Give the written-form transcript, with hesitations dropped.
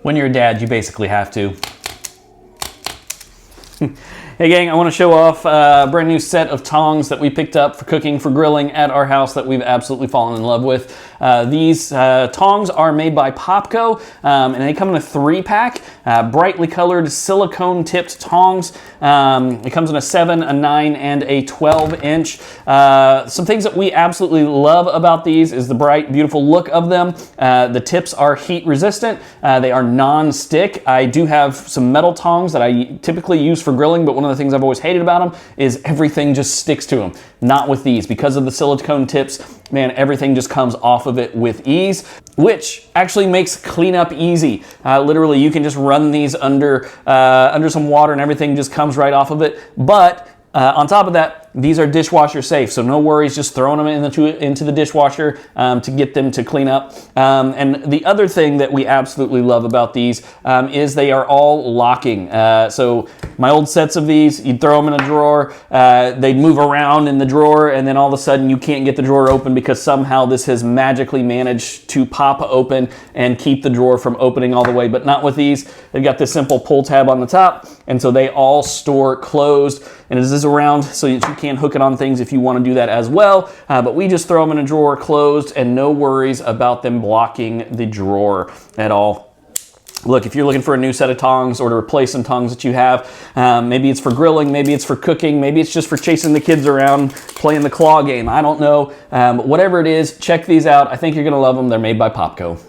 When you're a dad, you basically have to. Hey gang, I want to show off a brand new set of tongs that we picked up for cooking, for grilling at our house that we've absolutely fallen in love with. These tongs are made by Popco, and they come in a 3-pack, brightly colored silicone tipped tongs. It comes in a 7, a 9, and a 12-inch. Some things that we absolutely love about these is the bright, beautiful look of them. The tips are heat resistant. They are non-stick. I do have some metal tongs that I typically use for grilling, but one of the things I've always hated about them is everything just sticks to them. Not with these. Because of the silicone tips, man, everything just comes off of it with ease, which actually makes cleanup easy. Literally, you can just run these under some water and everything just comes right off of it. But on top of that, these are dishwasher safe, so no worries just throwing them into the dishwasher to get them to clean up. And the other thing that we absolutely love about these is they are all locking. So my old sets of these, you'd throw them in a drawer, they'd move around in the drawer, and then all of a sudden you can't get the drawer open because somehow this has magically managed to pop open and keep the drawer from opening all the way, but not with these. They've got this simple pull tab on the top, and so they all store closed, and it is around so that you can hook it on things if you want to do that as well. But we just throw them in a drawer closed and no worries about them blocking the drawer at all. Look, if you're looking for a new set of tongs or to replace some tongs that you have, maybe it's for grilling, maybe it's for cooking, maybe it's just for chasing the kids around, playing the claw game, I don't know. But whatever it is, check these out. I think you're going to love them. They're made by Popco.